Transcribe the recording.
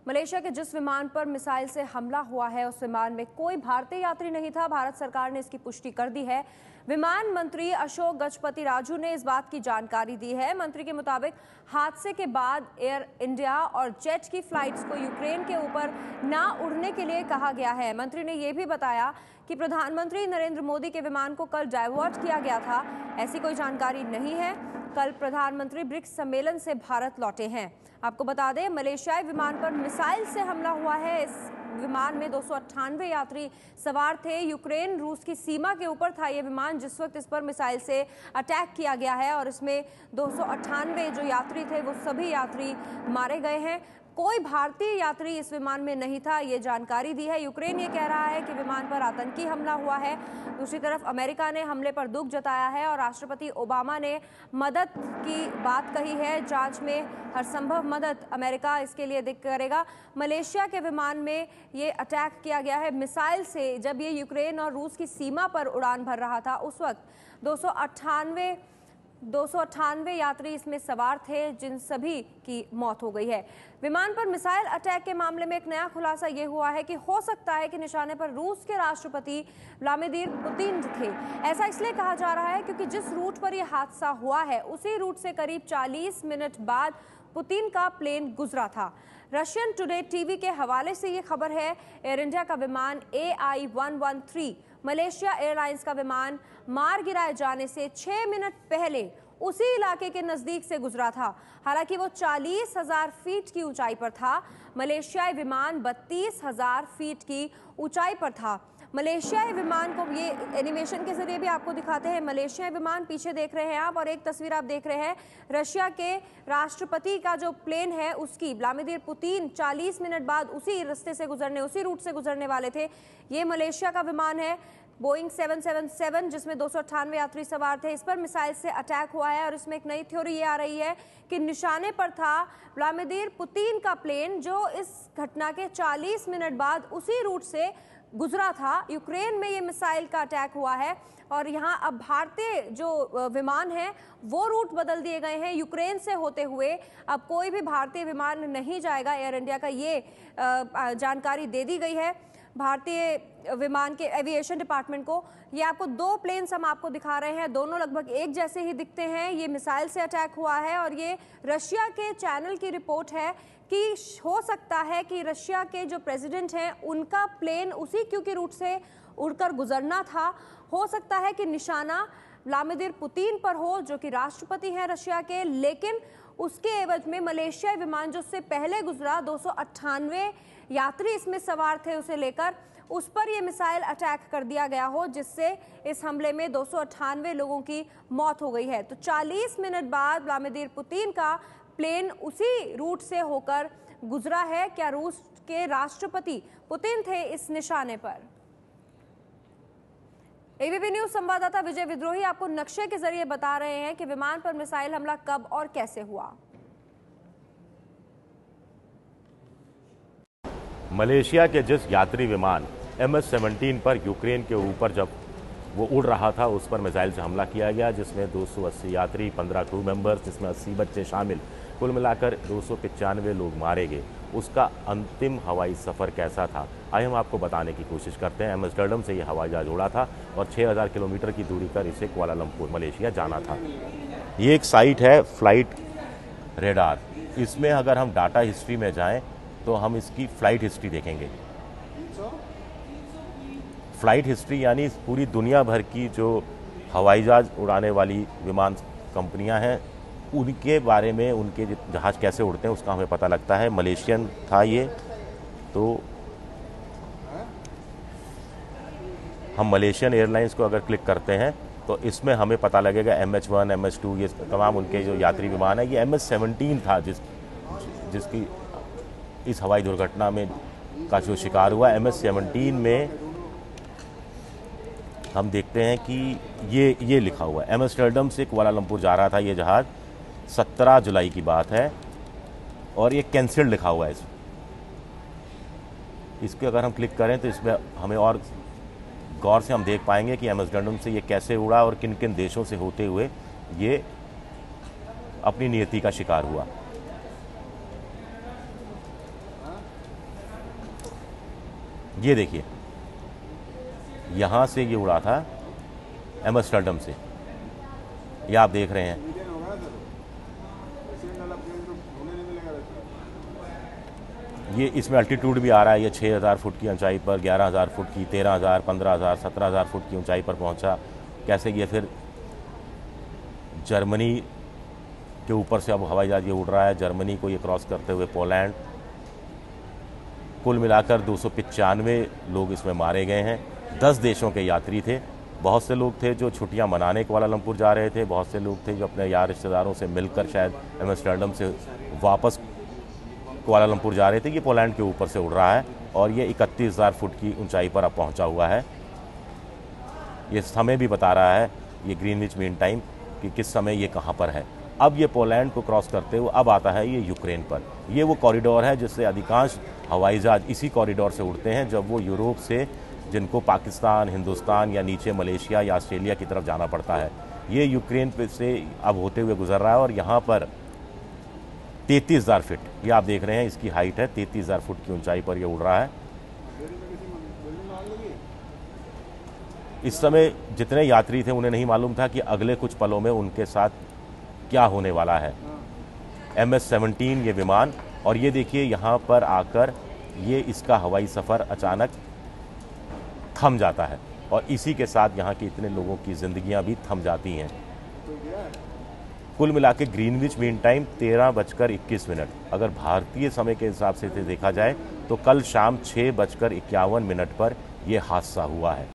Malaysia के जिस विमान पर मिसाइल से हमला हुआ है उस विमान में कोई भारतीय यात्री नहीं था। भारत सरकार ने इसकी पुष्टि कर दी है। विमान मंत्री अशोक गजपति राजू ने इस बात की जानकारी दी है। मंत्री के मुताबिक हादसे के बाद एयर इंडिया और जेट की फ्लाइट्स को यूक्रेन के ऊपर ना उड़ने के लिए कहा गया है। मंत्री ने यह भी बताया कि प्रधानमंत्री नरेंद्र मोदी के विमान को कल डाइवर्ट किया गया था। ऐसी कोई जानकारी नहीं है। कल प्रधानमंत्री ब्रिक्स सम्मेलन से भारत लौटे हैं। आपको बता दें, मलेशियाई विमान पर मिसाइल से हमला हुआ है। इस विमान में 298 यात्री सवार थे। यूक्रेन रूस की सीमा के ऊपर था ये विमान जिस वक्त इस पर मिसाइल से अटैक किया गया है और इसमें 298 जो यात्री थे वो सभी यात्री मारे गए हैं। कोई भारतीय यात्री इस विमान में नहीं था, ये जानकारी दी है। यूक्रेन ये कह रहा है कि विमान पर आतंकी हमला हुआ है। दूसरी तरफ अमेरिका ने हमले पर दुख जताया है और राष्ट्रपति ओबामा ने मदद की बात कही है। जांच में हर संभव मदद अमेरिका इसके लिए करेगा। मलेशिया के विमान में ये अटैक किया गया है मिसाइल से। जब ये यूक्रेन और रूस की सीमा पर उड़ान भर रहा था उस वक्त 298 यात्री इसमें सवार थे, जिन सभी की मौत हो गई है। विमान पर मिसाइल अटैक के मामले में एक नया खुलासा ये हुआ है कि हो सकता है कि निशाने पर रूस के राष्ट्रपति व्लादिमीर पुतिन थे। ऐसा इसलिए कहा जा रहा है क्योंकि जिस रूट पर यह हादसा हुआ है उसी रूट से करीब 40 मिनट बाद पुतिन का प्लेन गुजरा था। रशियन टुडे टीवी के हवाले से ये खबर है। एयर इंडिया का विमान AI-113 मलेशिया एयरलाइंस का विमान मार गिराए जाने से 6 मिनट पहले उसी इलाके के नजदीक से गुजरा था। हालांकि वो 40,000 फीट की ऊंचाई पर था। मलेशियाई विमान 32,000 फीट की ऊंचाई पर था। मलेशियाई विमान को ये एनिमेशन के जरिए भी आपको दिखाते हैं। मलेशियाई विमान पीछे देख रहे हैं आप और एक तस्वीर आप देख रहे हैं रशिया के राष्ट्रपति का जो प्लेन है उसकी। व्लादिमीर पुतिन 40 मिनट बाद उसी रास्ते से गुजरने, उसी रूट से गुजरने वाले थे। ये मलेशिया का विमान है बोइंग 777 जिसमें 298 यात्री सवार थे। इस पर मिसाइल से अटैक हुआ है और इसमें एक नई थ्योरी ये आ रही है कि निशाने पर था व्लादिमीर पुतिन का प्लेन जो इस घटना के 40 मिनट बाद उसी रूट से गुजरा था। यूक्रेन में ये मिसाइल का अटैक हुआ है और यहाँ अब भारतीय जो विमान है वो रूट बदल दिए गए हैं। यूक्रेन से होते हुए अब कोई भी भारतीय विमान नहीं जाएगा। एयर इंडिया का ये जानकारी दे दी गई है भारतीय विमान के एविएशन डिपार्टमेंट को। ये आपको दो प्लेन्स हम आपको दिखा रहे हैं, दोनों लगभग एक जैसे ही दिखते हैं। ये मिसाइल से अटैक हुआ है और ये रशिया के चैनल की रिपोर्ट है कि हो सकता है कि रशिया के जो प्रेसिडेंट हैं उनका प्लेन उसी क्योंकि रूट से उड़कर गुजरना था। हो सकता है कि निशाना व्लादिमीर पुतिन पर हो जो कि राष्ट्रपति हैं रशिया के, लेकिन उसके एवज में मलेशियाई विमान जो उससे पहले गुजरा 298 यात्री इसमें सवार थे उसे लेकर, उस पर यह मिसाइल अटैक कर दिया गया हो जिससे इस हमले में 298 लोगों की मौत हो गई है। तो 40 मिनट बाद व्लादिमीर पुतिन का प्लेन उसी रूट से होकर गुजरा है। क्या रूस के राष्ट्रपति पुतिन थे इस निशाने पर? एबीपी न्यूज संवाददाता विजय विद्रोही आपको नक्शे के जरिए बता रहे हैं कि विमान पर मिसाइल हमला कब और कैसे हुआ। मलेशिया के जिस यात्री विमान MS-17 पर यूक्रेन के ऊपर जब वो उड़ रहा था उस पर मिसाइल से हमला किया गया जिसमें 280 यात्री, 15 क्रू मेंबर्स जिसमें 80 बच्चे शामिल, कुल मिलाकर 295 लोग मारे गए। उसका अंतिम हवाई सफ़र कैसा था आइए हम आपको बताने की कोशिश करते हैं। एम्स्टर्डम से ये हवाई जहाज उड़ा था और 6000 किलोमीटर की दूरी पर इसे कुआलालंपुर मलेशिया जाना था। ये एक साइट है फ्लाइट रेडार। इसमें अगर हम डाटा हिस्ट्री में जाएं तो हम इसकी फ़्लाइट हिस्ट्री देखेंगे। फ़्लाइट हिस्ट्री यानी पूरी दुनिया भर की जो हवाई जहाज उड़ाने वाली विमान कंपनियां हैं उनके बारे में, उनके जहाज़ कैसे उड़ते हैं उसका हमें पता लगता है। मलेशियन था ये, तो हम मलेशियन एयरलाइंस को अगर क्लिक करते हैं तो इसमें हमें पता लगेगा MH1, MH2 ये तमाम उनके जो यात्री विमान है। ये MS-17 था जिसकी इस हवाई दुर्घटना में का जो शिकार हुआ। MS-17 में हम देखते हैं कि ये लिखा हुआ है एम्स्टर्डम से कुआलालंपुर जा रहा था ये जहाज़। 17 जुलाई की बात है और ये कैंसिल्ड लिखा हुआ है इसके अगर हम क्लिक करें तो इसमें हमें और गौर से हम देख पाएंगे कि एम्स्टर्डम से ये कैसे उड़ा और किन किन देशों से होते हुए ये अपनी नियति का शिकार हुआ। ये देखिए, यहाँ से ये उड़ा था एम्स्टर्डम से, ये आप देख रहे हैं। ये इसमें अल्टीट्यूड भी आ रहा है, ये 6000 फुट की ऊंचाई पर, 11000 फुट की, 13000, 15000, 17000 फुट की ऊंचाई पर पहुंचा। कैसे ये फिर जर्मनी के ऊपर से अब हवाई जहाज ये उड़ रहा है, जर्मनी को ये क्रॉस करते हुए पोलैंड। कुल मिलाकर 295 लोग इसमें मारे गए हैं। 10 देशों के यात्री थे। बहुत से लोग थे जो छुट्टियां मनाने कुआलालंपुर जा रहे थे, बहुत से लोग थे जो अपने यार रिश्तेदारों से मिलकर शायद एम्स्टर्डम से वापस कुआलालंपुर जा रहे थे। ये पोलैंड के ऊपर से उड़ रहा है और ये 31000 फुट की ऊंचाई पर अब पहुंचा हुआ है। ये समय भी बता रहा है, ये ग्रीनविच मीन टाइम, कि किस समय ये कहाँ पर है। अब ये पोलैंड को क्रॉस करते हुए अब आता है ये यूक्रेन पर। ये वो कॉरिडोर है जिससे अधिकांश हवाई जहाज इसी कॉरिडोर से उड़ते हैं जब वो यूरोप से, जिनको पाकिस्तान, हिंदुस्तान या नीचे मलेशिया या ऑस्ट्रेलिया की तरफ जाना पड़ता है। ये यूक्रेन पे से अब होते हुए गुजर रहा है और यहाँ पर 33000 फीट, ये आप देख रहे हैं, इसकी हाइट है। 33000 फुट की ऊंचाई पर ये उड़ रहा है। इस समय जितने यात्री थे उन्हें नहीं मालूम था कि अगले कुछ पलों में उनके साथ क्या होने वाला है। MS-17 ये विमान, और ये देखिए यहाँ पर आकर ये इसका हवाई सफ़र अचानक थम जाता है और इसी के साथ यहाँ के इतने लोगों की ज़िंदगियाँ भी थम जाती हैं। कुल मिला के ग्रीनविच मीन टाइम 13:21। अगर भारतीय समय के हिसाब से देखा जाए तो कल शाम 6:51 पर यह हादसा हुआ है।